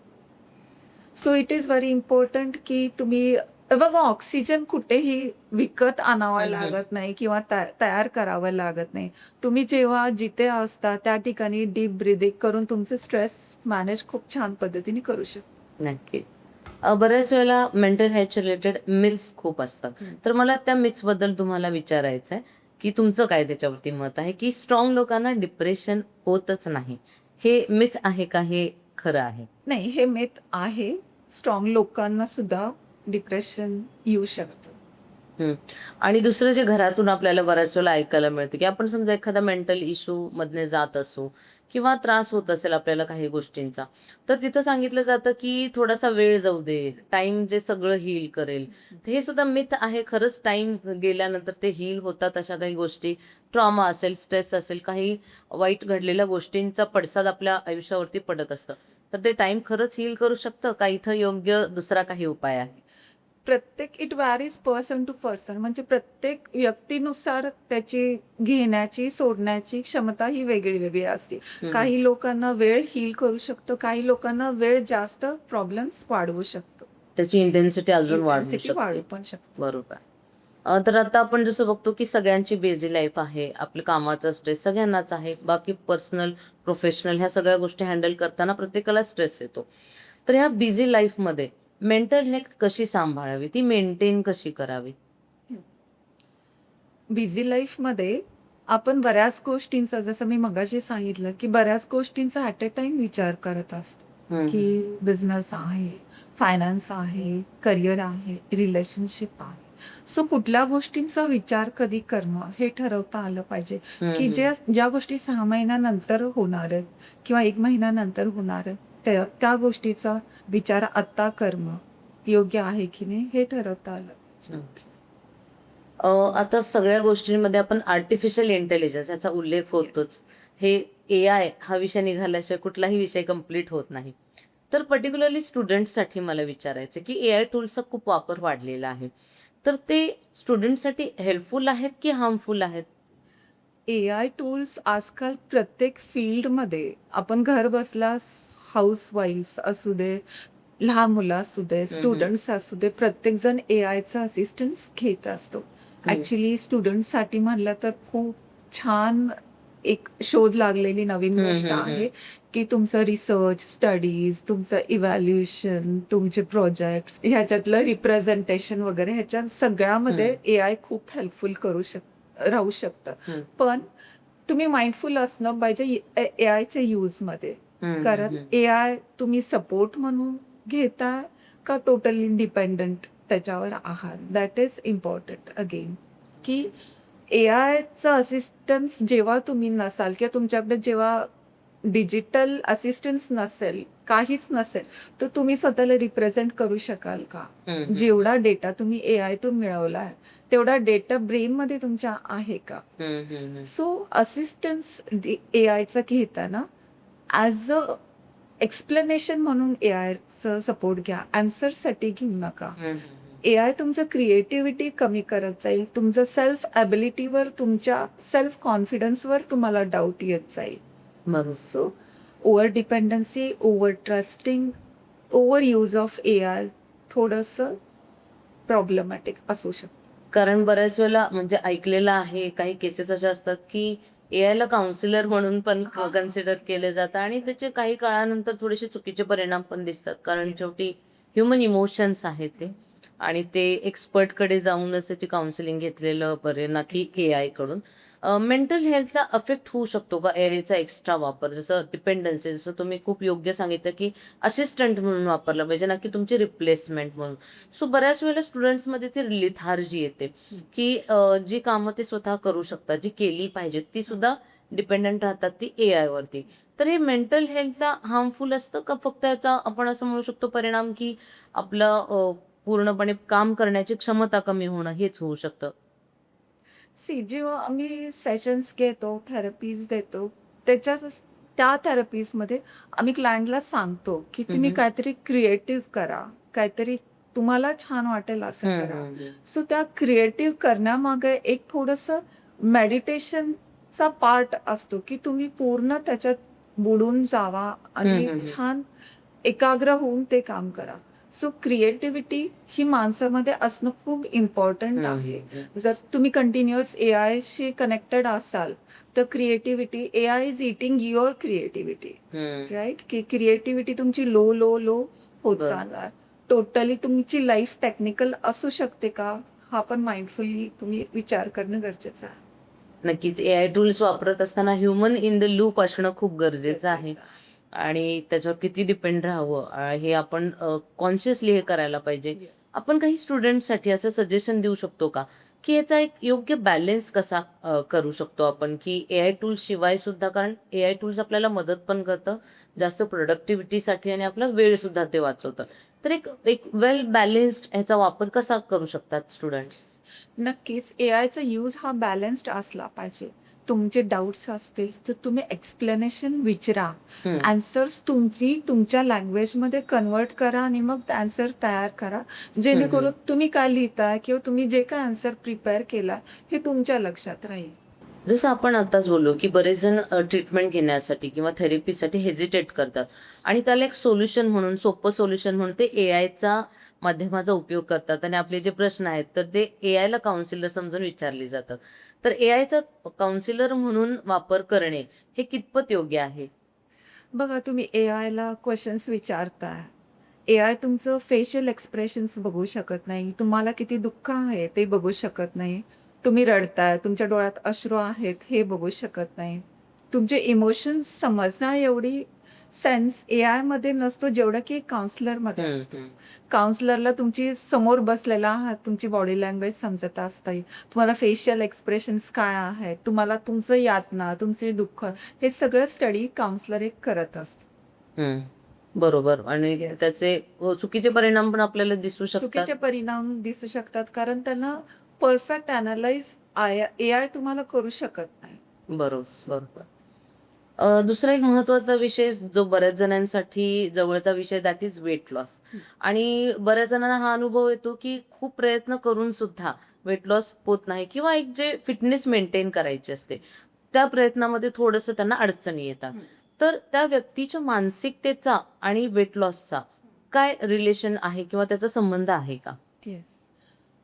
Speaker 1: So it is very important की तुम्ही बघा ऑक्सिजन कुठेही विकत आणावा
Speaker 2: हं, हं.
Speaker 1: लागत नाही किंवा तयार करावं लागत नाही. तुम्ही जेव्हा जिथे असता त्या ठिकाणी डीप ब्रीथिंग करून तुमचे स्ट्रेस मॅनेज खूप छान पद्धतीने करू शकता.
Speaker 2: नक्कीच. बऱ्याच वेळेला मेंटल हेल्थ रिलेटेड मिथ्स खूप असतात. तर मला त्या मिथ्सबद्दल तुम्हाला विचारायचं आहे, की तुमचं काय त्याच्यावरती मत आहे, की स्ट्राँग लोकांना डिप्रेशन होतच नाही. हे मिथ आहे का? हे खरं आहे?
Speaker 1: नाही, हे मिथ आहे. स्ट्राँग लोकांना सुद्धा डिप्रेशन येऊ शकतं.
Speaker 2: हं. आणि दुसरं जे घरातून आपल्याला बऱ्याच वेळेला ऐकायला मिळतं, की आपण समजा एखादा मेंटल इश्यू मधनं जात असू किंवा त्रास होत असेल आपल्याला काही गोष्टींचा, तर तिथं सांगितलं जातं की थोडासा वेळ जाऊ दे, टाइम जे सगळं हील करेल. तर हे सुद्धा मिथ आहे. खरंच टाइम गेल्यानंतर ते हील होतात अशा काही गोष्टी. ट्रॉमा असेल, स्ट्रेस असेल, काही वाईट घडलेल्या गोष्टींचा पडसाद आपल्या आयुष्यावरती पडत असतं. तर ते टाईम खरंच हील करू शकतं का इथं योग्य दुसरा काही उपाय आहे?
Speaker 1: प्रत्येक it varies person to person, म्हणजे प्रत्येक व्यक्तीनुसार त्याची घेण्याची, सोडण्याची क्षमता ही वेगळी-वेगळी असते.
Speaker 2: हं,
Speaker 1: काही लोकांना वेळ हील करू शकतो, काही लोकांना वेळ जास्त प्रॉब्लेम्स वाढवू शकतो.
Speaker 2: त्याची इंटेन्सिटी अजून वाढू
Speaker 1: इंटेन्सिटी
Speaker 2: शकते.
Speaker 1: वाढू पण शकतो.
Speaker 2: बरोबर. तर आता आपण जसं बघतो की सगळ्यांची बिझी लाईफ आहे. आपल्या कामाचा स्ट्रेस सगळ्यांनाच आहे. बाकी पर्सनल, प्रोफेशनल ह्या सगळ्या गोष्टी हँडल करताना प्रत्येकाला स्ट्रेस येतो. तर ह्या बिझी लाईफमध्ये मेंटल हेल्थ कशी सांभाळावी? ती मेंटेन कशी करावी?
Speaker 1: बिझी लाईफमध्ये आपण बऱ्याच गोष्टींचा, जसं मी मगाशी सांगितलं, की बऱ्याच गोष्टींचा ॲट अ टाईम विचार करत असतो,
Speaker 2: हं, हं.
Speaker 1: की बिझनेस आहे, फायनान्स आहे, करिअर आहे, रिलेशनशिप आहे. सो कुठल्या गोष्टींचा विचार कधी करणं हे ठरवता आलं पाहिजे,
Speaker 2: हं,
Speaker 1: की
Speaker 2: हं.
Speaker 1: ज्या गोष्टी 6 महिन्यानंतर होणार आहेत किंवा 1 महिन्यानंतर होणार आहेत, त्या गोष्टीचा विचार आत्ता करणं योग्य आहे की नाही हे ठरवता आलं पाहिजे.
Speaker 2: ओके. आता सगळ्या गोष्टींमध्ये आपण आर्टिफिशियल इंटेलिजन्स याचा उल्लेख होतोच. हे एआय हा विषय निघाल्याशिवाय कुठलाही विषय कंप्लीट होत नाही. तर पर्टिक्युलरली स्टुडंट्ससाठी मला विचारायचं आहे, की एआय टूल्सचा खूप वापर वाढलेला आहे. तर ते स्टुडंटसाठी हेल्पफुल आहेत की हार्मफुल आहेत?
Speaker 1: एआय टूल्स आजकाल प्रत्येक फील्डमध्ये आपण घर बसल्या हाऊसवाईफ्स असू दे, लहान मुलं असू दे,
Speaker 2: हं, हं.
Speaker 1: स्टुडंट्स असू दे, प्रत्येकजण एआयचा असिस्टन्स घेत असतो.
Speaker 2: हं.
Speaker 1: ॲक्चुअली स्टुडंट्ससाठी म्हणलं तर खूप छान एक शोध लागलेली नवीन
Speaker 2: हं,
Speaker 1: गोष्ट
Speaker 2: हं, हं.
Speaker 1: आहे, की तुमचं रिसर्च, स्टडीज, तुमचं इव्हॅल्युएशन, तुमचे प्रोजेक्ट्स ह्याच्यातलं रिप्रेझेंटेशन वगैरे ह्याच्यात सगळ्यामध्ये
Speaker 2: हं.
Speaker 1: एआय खूप हेल्पफुल राहू शकतं.
Speaker 2: हं.
Speaker 1: पण तुम्ही माइंडफुल असणं पाहिजे एआयच्या यूजमध्ये.
Speaker 2: हं, हं,
Speaker 1: कारण
Speaker 2: हं.
Speaker 1: एआय तुम्ही सपोर्ट म्हणून घेताय का टोटली डिपेंडंट त्याच्यावर आहात? दॅट इज इम्पॉर्टंट अगेन, की एआयचं असिस्टन्स जेव्हा तुम्ही नसाल किंवा तुमच्याकडे जेव्हा डिजिटल असिस्टन्स नसेल, काहीच नसेल, तर तुम्ही स्वतःला रिप्रेझेंट करू शकाल का?
Speaker 2: हं, हं.
Speaker 1: जेवढा डेटा तुम्ही एआयतून मिळवला आहे, तेवढा डेटा ब्रेनमध्ये तुमच्या आहे का?
Speaker 2: हं, हं, हं.
Speaker 1: सो असिस्टन्स एआयचा घेताना ॲज अ एक्सप्लेनेशन म्हणून एआयचं सपोर्ट घ्या. ॲन्सरसाठी घेऊ नका.
Speaker 2: हं, हं, हं.
Speaker 1: एआय तुमचं क्रिएटिव्हिटी कमी करत जाईल. तुमचं सेल्फ ॲबिलिटीवर, तुमच्या सेल्फ कॉन्फिडन्सवर तुम्हाला डाऊट येत जाईल.
Speaker 2: बरोबर.
Speaker 1: So over dependency, over trusting, over use of AI थोडंसं प्रॉब्लेमॅटिक असू शकतं.
Speaker 2: कारण बऱ्याच वेळेला म्हणजे ऐकलेलं आहे, काही केसेस अशा असतात, की एआयला काउन्सिलर म्हणून पण
Speaker 1: हां,
Speaker 2: कन्सिडर केलं जातं आणि त्याचे काही काळानंतर थोडेसे चुकीचे परिणाम पण दिसतात. कारण
Speaker 1: येस.
Speaker 2: शेवटी ह्युमन इमोशन्स आहेत ते आणि ते एक्सपर्टकडे जाऊनच त्याची काउन्सिलिंग घेतलेलं बरे ना, की एआयकडून. मेंटल हेल्थला अफेक्ट होऊ शकतो का एआयचा एक्स्ट्रा वापर? जसं डिपेंडन्सी, जसं तुम्ही खूप योग्य सांगितलं, की असिस्टंट म्हणून वापरलं पाहिजे ना, की तुमची रिप्लेसमेंट म्हणून. सो बऱ्याच वेळेला स्टुडंट्समध्ये ती लेथार्जी येते, की जी कामं ते स्वतः करू शकतात, जी केली पाहिजेत, ती सुद्धा डिपेंडंट राहतात ती एआयवरती. तर हे मेंटल हेल्थला हार्मफुल असतं का फक्त याचा आपण असं म्हणू शकतो परिणाम, की आपलं पूर्णपणे काम करण्याची क्षमता कमी होणं हेच होऊ शकतं?
Speaker 1: जेव्हा आम्ही सेशन्स घेतो, थेरपीज देतो, त्याच्याच त्या थेरपीजमध्ये आम्ही क्लायंटला सांगतो, की
Speaker 2: हं,
Speaker 1: तुम्ही
Speaker 2: हं.
Speaker 1: काहीतरी क्रिएटिव्ह करा, काहीतरी तुम्हाला छान वाटेल असं
Speaker 2: हं,
Speaker 1: करा.
Speaker 2: हं, हं.
Speaker 1: सो त्या क्रिएटिव्ह करण्यामागे एक थोडंसं मेडिटेशनचा पार्ट असतो, की तुम्ही पूर्ण त्याच्यात बुडून जावा
Speaker 2: हं,
Speaker 1: आणि
Speaker 2: हं, हं.
Speaker 1: छान एकाग्र होऊन ते काम करा. सो क्रिएटिव्हिटी ही माणसामध्ये असणं खूप इम्पॉर्टंट
Speaker 2: हं,
Speaker 1: आहे.
Speaker 2: हं, हं.
Speaker 1: जर तुम्ही कंटिन्युअस एआयशी कनेक्टेड असाल, तर creativity AI is eating your creativity,
Speaker 2: हं.
Speaker 1: राइट? की क्रिएटिव्हिटी तुमची लो होत
Speaker 2: बरं.
Speaker 1: जाणार. टोटली तुमची लाईफ टेक्निकल असू शकते का? हा पण माइंडफुली तुम्ही विचार करणं गरजेचं आहे.
Speaker 2: नक्कीच. एआय टूल्स वापरत असताना ह्युमन इन द लूप असणं खूप गरजेचं आहे
Speaker 1: गरजेचं आहे.
Speaker 2: आणि त्याच्यावर किती डिपेंड राहावं हे आपण कॉन्शियसली हे करायला पाहिजे.
Speaker 1: Yes.
Speaker 2: आपण काही स्टुडंट्ससाठी असं सजेशन देऊ शकतो का, की याचा एक योग्य बॅलन्स कसा करू शकतो आपण, की एआय टूल्स शिवाय सुद्धा, कारण एआय टूल्स आपल्याला मदत पण करतं जास्त प्रोडक्टिव्हिटीसाठी आणि आपला वेळ सुद्धा ते वाचवतं. तर एक एक वेल बॅलन्स्ड ह्याचा वापर कसा करू शकतात स्टुडंट्स?
Speaker 1: नक्कीच एआयचा यूज हा बॅलन्स्ड असला पाहिजे. तुमचे डाउट्स असतील तर तुम्ही एक्सप्लेनेशन विचारा.
Speaker 2: हं,
Speaker 1: आन्सर्स तुमच्या लँग्वेजमध्ये कन्व्हर्ट करा आणि मग आन्सर तयार करा.
Speaker 2: हं, हं.
Speaker 1: जेणेकरून तुम्ही काय लिहिताय किंवा तुम्ही जे काय आन्सर प्रिपेअर केला हे तुमच्या लक्षात राहील.
Speaker 2: जसं आपण आताच बोललो, की बरेच जण ट्रीटमेंट घेण्यासाठी किंवा थेरपीसाठी हेजिटेट करतात आणि त्याला एक सोल्युशन म्हणून, सोपं सोल्युशन म्हणून ते एआयचा माध्यमाचा उपयोग करतात आणि आपले जे प्रश्न आहेत, तर ते एआयला काउन्सिलर समजून विचारले जातात. तर एआयचा काउन्सिलर म्हणून वापर करणे हे कितपत योग्य आहे?
Speaker 1: बघा तुम्ही एआयला क्वेशन्स विचारताय. एआय तुमचं फेशियल एक्सप्रेशन्स बघू शकत नाही. तुम्हाला किती दुःख आहे ते बघू शकत नाही. तुम्ही रडताय, तुमच्या डोळ्यात अश्रू आहेत हे बघू शकत नाही. तुमचे इमोशन्स समजणं एवढी सेन्स एआयमध्ये नसतो जेवढं की काउंसलरमध्ये
Speaker 2: हं,
Speaker 1: असतो.
Speaker 2: हं.
Speaker 1: काउंसलरला तुमची समोर बसलेला आहात, तुमची बॉडी लँग्वेज समजत असते. तुम्हाला फेशियल एक्सप्रेशन्स काय आहेत, तुम्हाला तुमचं यातना, तुमचे दुःख हे सगळं स्टडी काउंसलर एक करत असतो.
Speaker 2: हं. बरोबर आणि
Speaker 1: येस.
Speaker 2: त्याचे चुकीचे परिणाम पण आपल्याला दिसू शकतात.
Speaker 1: चुकीचे परिणाम दिसू शकतात कारण त्यांना परफेक्ट अॅनलाईज एआय तुम्हाला करू शकत नाही.
Speaker 2: बरोबर, बरोबर. दुसरा एक महत्त्वाचा विषय जो बऱ्याच जणांसाठी जवळचा विषय दॅट इज वेट लॉस.
Speaker 1: हं.
Speaker 2: आणि बऱ्याच जणांना हा अनुभव येतो, की खूप प्रयत्न करून सुद्धा वेट लॉस होत नाही किंवा एक जे फिटनेस मेंटेन करायची असते, त्या प्रयत्नामध्ये थोडंसं त्यांना अडचणी येतात.
Speaker 1: हं.
Speaker 2: तर त्या व्यक्तीच्या मानसिकतेचा आणि वेट लॉसचा काय रिलेशन आहे किंवा त्याचा संबंध आहे का?
Speaker 1: येस.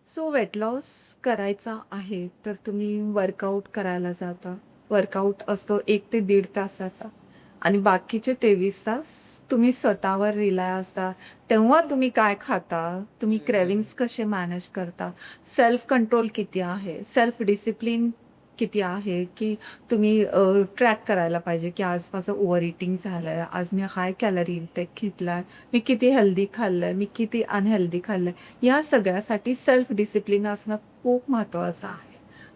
Speaker 1: सो वेट लॉस करायचा आहे, तर तुम्ही वर्कआउट करायला जाता. वर्कआउट असतो 1 ते 1.5 तासाचा आणि बाकीचे 23 तास तुम्ही स्वतःवर रिलाय असता. तेव्हा तुम्ही काय खाता? तुम्ही
Speaker 2: हं, हं.
Speaker 1: क्रेव्हिंग्ज कसे मॅनेज करता? सेल्फ कंट्रोल किती आहे? सेल्फ डिसिप्लिन किती आहे? की तुम्ही ट्रॅक करायला पाहिजे, की आज माझं ओव्हर ईटिंग झालंय, आज मी हाय कॅलरी इंटेक घेतलाय, मी किती हेल्दी खाल्लंय, मी किती अनहेल्दी खाल्लंय. या सगळ्यासाठी सेल्फ डिसिप्लिन असणं खूप महत्त्वाचं आहे.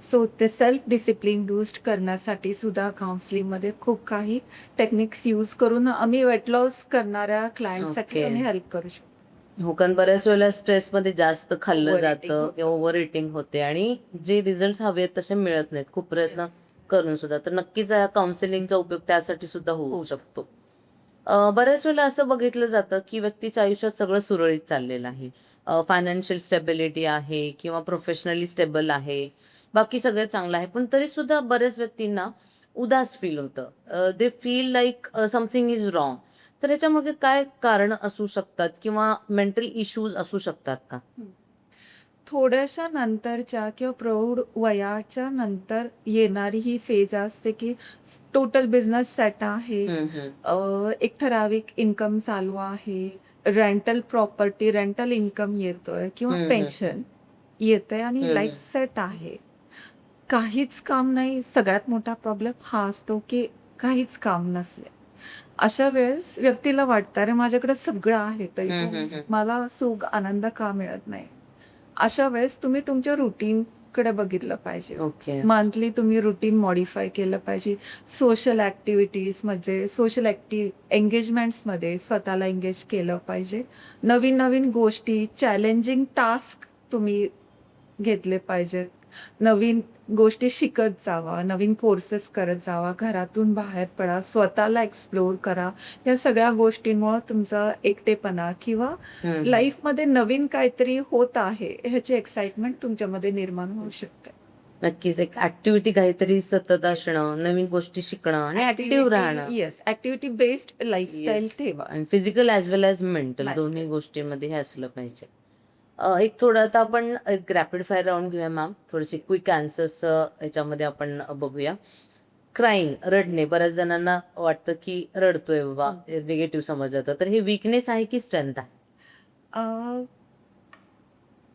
Speaker 1: सो ते सेल्फ डिसिप्लिन बूस्ट करण्यासाठी सुद्धा काउन्सिलिंगमध्ये खूप काही टेक्निक्स यूज करून आम्ही वेट लॉस करणाऱ्या क्लायंटसाठी
Speaker 2: ओके.
Speaker 1: आम्ही हेल्प करू शकतो.
Speaker 2: हो, कारण बऱ्याच वेळेला स्ट्रेसमध्ये जास्त खाल्लं
Speaker 1: ओव्हर ईटिंग
Speaker 2: जातं किंवा
Speaker 1: होतं.
Speaker 2: ओव्हर ईटिंग होते आणि जे रिझल्ट्स हवे आहेत तसे मिळत नाहीत. खूप प्रयत्न करून सुद्धा. तर नक्कीच या काउन्सिलिंगचा उपयोग त्यासाठी सुद्धा होऊ शकतो. बऱ्याच वेळेला असं बघितलं जातं, की व्यक्तीच्या आयुष्यात सगळं सुरळीत चाललेलं आहे. फायनान्शियल स्टेबिलिटी आहे किंवा प्रोफेशनली स्टेबल आहे. बाकी सगळं चांगलं आहे. पण तरीसुद्धा बऱ्याच व्यक्तींना उदास फील होतं. They feel like something is wrong. तर ह्याच्यामागे काय कारणं असू शकतात किंवा मेंटल इश्यूज असू शकतात का?
Speaker 1: हं. थोड्याशा नंतरच्या किंवा प्रौढ वयाच्या नंतर येणारी ही फेज असते, की टोटल बिझनेस सेट आहे.
Speaker 2: हं, हं.
Speaker 1: एक ठराविक इन्कम चालू आहे. रेंटल प्रॉपर्टी, रेंटल इन्कम येतोय किंवा
Speaker 2: हं, हं.
Speaker 1: पेन्शन येतंय
Speaker 2: हं,
Speaker 1: आणि लाईफ
Speaker 2: हं.
Speaker 1: सेट आहे. काहीच काम नाही. सगळ्यात मोठा प्रॉब्लेम हा असतो, की काहीच काम नसले. अशा वेळेस व्यक्तीला वाटतं, "अरे माझ्याकडे सगळं आहे, तरी
Speaker 2: हं,
Speaker 1: पण
Speaker 2: हं, हं.
Speaker 1: मला सुख, आनंद का मिळत नाही?" अशा वेळेस तुम्ही तुमच्या रुटीनकडे बघितलं पाहिजे.
Speaker 2: ओके.
Speaker 1: मंथली तुम्ही रुटीन मॉडिफाय केलं पाहिजे. सोशल ॲक्टिव्हिटीजमध्ये, सोशल एंगेजमेंट्समध्ये स्वतःला एंगेज केलं पाहिजे. नवीन-नवीन गोष्टी, चॅलेंजिंग टास्क तुम्ही घेतले पाहिजेत. नवीन गोष्टी शिकत जावा, नवीन कोर्सेस करत जावा, घरातून बाहेर पडा, स्वतःला एक्सप्लोर करा. या सगळ्या गोष्टींमुळं तुमचा एकटेपणा किंवा
Speaker 2: हं, हं.
Speaker 1: लाईफमध्ये नवीन काहीतरी होत आहे, ह्याची एक्साइटमेंट तुमच्यामध्ये निर्माण होऊ शकते.
Speaker 2: नक्कीच एक ॲक्टिव्हिटी काहीतरी सतत असणं, नवीन गोष्टी शिकणं आणि ॲक्टिव्ह राहणं.
Speaker 1: Yes, activity based lifestyle
Speaker 2: yes.
Speaker 1: ठेवा.
Speaker 2: आणि फिजिकल ॲज वेल ॲज मेंटल दोन्ही
Speaker 1: मेंटल.
Speaker 2: गोष्टींमध्ये हे असलं पाहिजे. एक थोडं आता आपण एक रॅपिड फायर राउंड घेऊया मॅम. थोडेसे क्विक आन्सर्स ह्याच्यामध्ये आपण बघूया. क्राईंग, रडणे. बऱ्याच जणांना वाटतं की रडतोय बाबा, निगेटिव्ह समजलं जातं. तर हे वीकनेस आहे की स्ट्रेंथ आहे?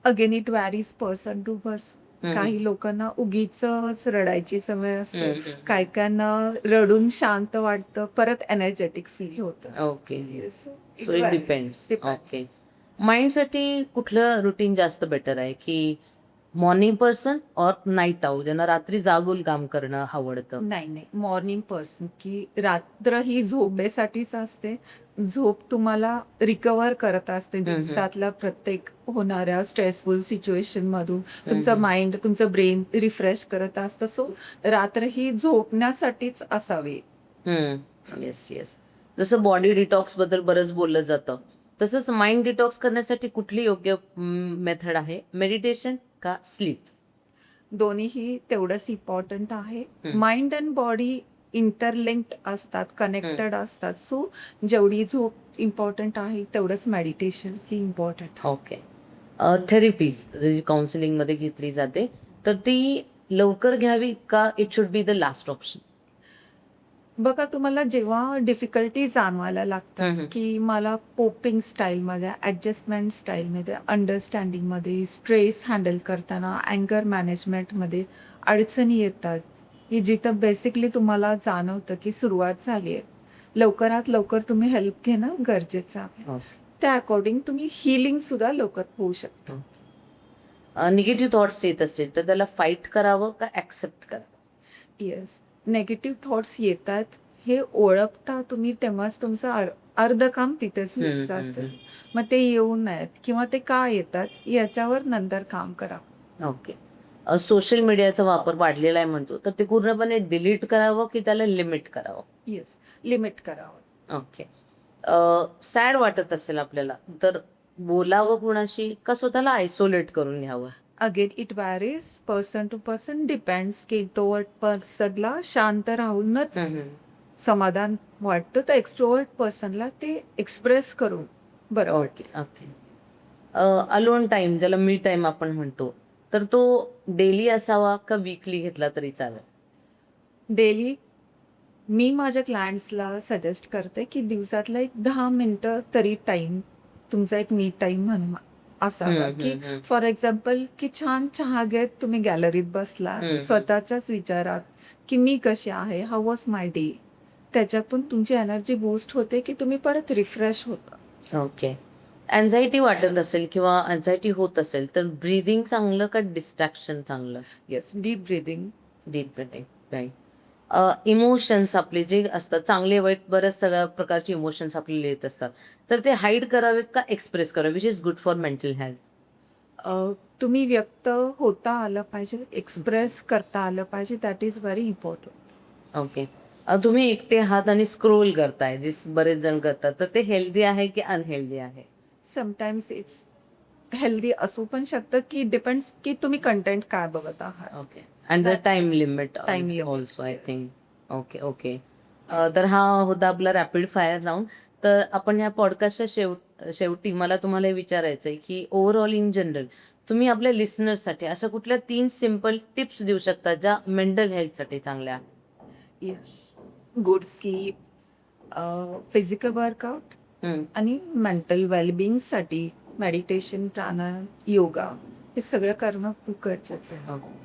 Speaker 1: Again it varies person to person.
Speaker 2: हं.
Speaker 1: काही लोकांना उगीचच रडायची सवय असते.
Speaker 2: हं, हं, हं.
Speaker 1: काही-काहींना रडून शांत वाटतं, परत एनर्जेटिक फील होतं.
Speaker 2: Okay.
Speaker 1: Yes.
Speaker 2: So it depends. Okay. माइंडसाठी कुठलं रुटीन जास्त बेटर आहे, की मॉर्निंग पर्सन और नाईट आउल, ज्यांना रात्री जागून काम करणं आवडतं.
Speaker 1: नाही, मॉर्निंग पर्सन, की रात्र ही झोपेसाठीच असते. झोप तुम्हाला रिकव्हर करत असते
Speaker 2: हम्म.
Speaker 1: दिवसातल्या प्रत्येक होणाऱ्या स्ट्रेसफुल सिच्युएशनमधून. तुमचं
Speaker 2: हम्म.
Speaker 1: माइंड, तुमचं ब्रेन रिफ्रेश करत असतं. सो रात्र ही झोपण्यासाठीच असावी.
Speaker 2: Yes yes. जसं बॉडी डिटॉक्स बद्दल बरंच बोललं जातं, तसंच माइंड डिटॉक्स करण्यासाठी कुठली योग्य मेथड आहे? मेडिटेशन का स्लीप?
Speaker 1: दोन्हीही तेवढंच इम्पॉर्टंट आहे.
Speaker 2: हम्म.
Speaker 1: माइंड अँड बॉडी इंटरलिंक्ड असतात, कनेक्टेड असतात. सो जेवढी झोप इम्पॉर्टंट आहे, तेवढंच मेडिटेशन ही इम्पॉर्टंट आहे.
Speaker 2: ओके. थेरपीज जी काउन्सिलिंगमध्ये घेतली जाते, तर ती लवकर घ्यावी का it should be the last option?
Speaker 1: बघा, तुम्हाला जेव्हा डिफिकल्टी जाणवायला लागतात,
Speaker 2: हम्म.
Speaker 1: की मला कोपिंग स्टाईलमध्ये, ॲडजस्टमेंट स्टाईलमध्ये, अंडरस्टँडिंगमध्ये, स्ट्रेस हँडल करताना, अँगर मॅनेजमेंटमध्ये अडचणी येतात, की जिथं बेसिकली तुम्हाला जाणवतं की सुरुवात झाली आहे. लवकरात लवकर तुम्ही हेल्प घेणं गरजेचं आहे. त्या अकॉर्डिंग तुम्ही हिलिंगसुद्धा लवकर होऊ शकतं.
Speaker 2: निगेटिव्ह थॉट्स येत असेल तर त्याला फाईट करावं का ॲक्सेप्ट करावं?
Speaker 1: येस. निगेटिव्ह थॉट्स येतात हे ओळखता तुम्ही, तेव्हाच तुमचं अर्धं काम तिथेच होऊन जातं. मग ते येऊ नयेत किंवा ते का येतात याच्यावर नंतर काम करा.
Speaker 2: ओके. सोशल मीडियाचा वापर वाढलेला आहे म्हणतो, तर ते पूर्णपणे डिलीट करावं की त्याला लिमिट करावं?
Speaker 1: येस, लिमिट करावं.
Speaker 2: ओके. सॅड वाटत असेल आपल्याला, तर बोलावं कुणाशी का स्वतःला आयसोलेट करून घ्यावं?
Speaker 1: Again it varies person to person, depends की इंट्रोवर्ट पर्सनला शांत राहूनच समाधान वाटतं, तर एक्स्ट्रोवर्ट पर्सनला ते एक्सप्रेस करून बरं
Speaker 2: ओके ओके. अलोन टाइम, ज्याला मी टाइम आपण म्हणतो, तर तो डेली असावा का वीकली घेतला तरी चालेल?
Speaker 1: डेली मी माझ्या क्लायंट्सला सजेस्ट करते की दिवसातला एक 10 मिनिटं तरी टाइम तुमचा एक मी टाइम म्हणून असावा. की फॉर एक्झाम्पल, की छान चहा घेत तुम्ही गॅलरीत बसला, स्वतःच्याच विचारात की मी कशी आहे, हाऊ वॉज माय डे. त्याच्यातून तुमची एनर्जी बूस्ट होते की तुम्ही परत रिफ्रेश होता.
Speaker 2: ओके. अँझायटी वाटत असेल किंवा अँझायटी होत असेल, तर ब्रीदिंग चांगलं का डिस्ट्रॅक्शन चांगलं?
Speaker 1: Yes, deep breathing.
Speaker 2: Deep breathing, right. Emotions आपले जे असतात, चांगले वाईट बऱ्याच सगळ्या प्रकारचे इमोशन्स आपल्याला येत असतात, तर ते हाईड करावेत का एक्सप्रेस करावे, which is good for mental health?
Speaker 1: तुम्ही व्यक्त होता आलं पाहिजे, एक्सप्रेस करता आलं पाहिजे. That is very important.
Speaker 2: Okay. तुम्ही एकटे आहात आणि स्क्रोल करताय, जे बरेच जण करतात, तर ते हेल्दी आहे की अनहेल्दी आहे?
Speaker 1: समटाइम्स इट्स हेल्दी असू पण शकतं, की डिपेंड्स की तुम्ही कंटेंट काय बघत आहात.
Speaker 2: Okay. And the time limit
Speaker 1: Time limit.
Speaker 2: Also I think. Okay okay. तर हा होता आपला रॅपिड फायर राऊंड. तर आपण या पॉडकास्टच्या शेवटी मला तुम्हाला हे विचारायचं आहे की ओव्हरऑल इन जनरल तुम्ही आपल्या लिसनर्ससाठी अशा कुठल्या 3 सिम्पल टिप्स देऊ शकता ज्या मेंटल हेल्थसाठी चांगल्या आहेत?
Speaker 1: Yes. Good sleep, physical workout
Speaker 2: हम्म.
Speaker 1: आणि मेंटल वेलबिंगसाठी मेडिटेशन, प्राणायाम, योगा हे सगळं करणं खूप गरजेचं आहे.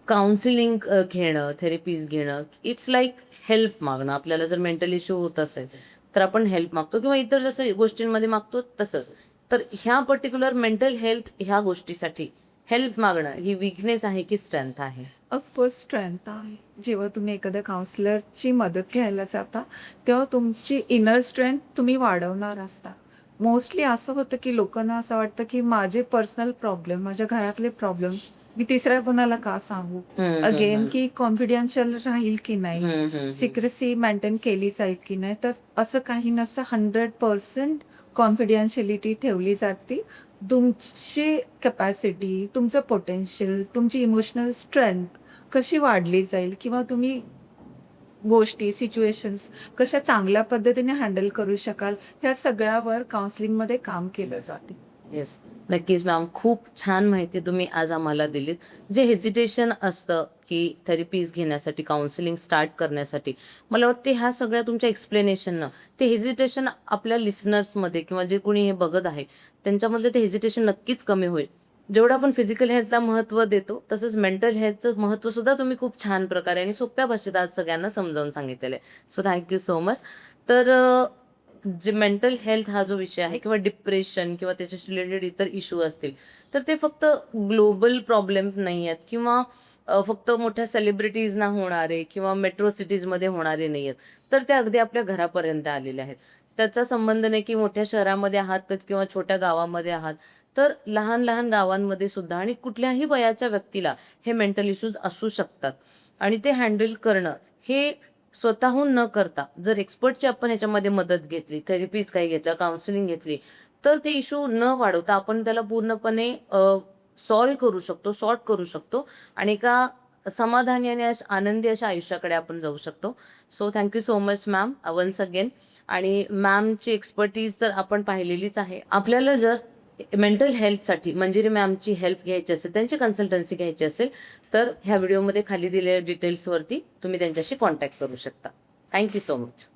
Speaker 2: काउन्सिलिंग घेणं, थेरपीज घेणं, इट्स लाईक हेल्प मागणं. आपल्याला जर मेंटल इश्यू होत असेल तर आपण हेल्प मागतो किंवा इतर जसं गोष्टींमध्ये मागतो तसंच. तर ह्या पर्टिक्युलर मेंटल हेल्थ ह्या गोष्टीसाठी हेल्प मागणं ही वीकनेस आहे की स्ट्रेंथ आहे?
Speaker 1: ऑफकोर्स स्ट्रेंथ आहे. जेव्हा तुम्ही एखाद्या काउन्सिलरची मदत घ्यायला जाता, तेव्हा तुमची इनर स्ट्रेंथ तुम्ही वाढवणार असता. मोस्टली असं होतं की लोकांना असं वाटतं की माझे पर्सनल प्रॉब्लेम, माझ्या घरातले प्रॉब्लेम मी तिसऱ्या कोणाला का सांगू. अगेन की कॉन्फिडेन्शियल राहील की नाही, सिक्रेसी मेंटेन केली जाईल की नाही. तर असं काही नसतं. 100% कॉन्फिडेन्शियलिटी ठेवली जाते. तुमची कॅपॅसिटी, तुमचं पोटेन्शियल, तुमची इमोशनल स्ट्रेंथ कशी वाढली जाईल किंवा तुम्ही गोष्टी, सिच्युएशन्स कशा चांगल्या पद्धतीने हँडल करू शकाल, ह्या सगळ्यावर काउन्सिलिंगमध्ये काम केलं जाते.
Speaker 2: येस, नक्कीच मॅम. खूप छान माहिती तुम्ही आज आम्हाला दिलीत. जे हेजिटेशन असतं की थेरपीज घेण्यासाठी, काउन्सिलिंग स्टार्ट करण्यासाठी, मला वाटते ह्या सगळ्या तुमच्या एक्सप्लेनेशननं ते हेजिटेशन आपल्या लिसनर्समध्ये किंवा जे कोणी हे बघत आहे त्यांच्यामधलं ते हेजिटेशन नक्कीच कमी होईल. जेवढं आपण फिजिकल हेल्थला महत्त्व देतो तसंच मेंटल हेल्थचं महत्त्व सुद्धा तुम्ही खूप छान प्रकारे आणि सोप्या भाषेत आज सगळ्यांना समजावून सांगितलेलं आहे. So thank you so much. तर जे मेंटल हेल्थ हा जो विषय आहे किंवा डिप्रेशन किंवा त्याच्याशी रिलेटेड इतर इश्यू असतील, तर ते फक्त ग्लोबल प्रॉब्लेम नाही आहेत किंवा फक्त मोठ्या सेलिब्रिटीजना होणारे किंवा मेट्रो सिटीजमध्ये होणारे नाही आहेत, तर ते अगदी आपल्या घरापर्यंत आलेले आहेत. त्याचा संबंध नाही की मोठ्या शहरामध्ये आहात किंवा छोट्या गावामध्ये आहात, तर लहान लहान गावांमध्ये सुद्धा आणि कुठल्याही वयाच्या व्यक्तीला हे मेंटल इश्यूज असू शकतात. आणि ते हँडल करणं हे स्वतःहून न करता जर एक्सपर्टची आपण ह्याच्यामध्ये मदत घेतली, थेरपीज काही घेतल्या, काउन्सिलिंग घेतली, तर ते इश्यू न वाढवता आपण त्याला पूर्णपणे सॉल्व्ह करू शकतो, सॉर्ट करू शकतो आणि एका समाधानी आणि आनंदी अशा आयुष्याकडे आपण जाऊ शकतो. So thank you so much ma'am once again. आणि मॅमची एक्सपर्टीज तर आपण पाहिलेलीच आहे. आपल्याला जर मेंटल हेल्थसाठी मंजिरी मॅमची हेल्प घ्यायची असेल, त्यांची कन्सल्टन्सी घ्यायची असेल, तर ह्या व्हिडिओमध्ये खाली दिलेल्या डिटेल्सवरती तुम्ही त्यांच्याशी कॉन्टॅक्ट करू शकता. Thank you so much.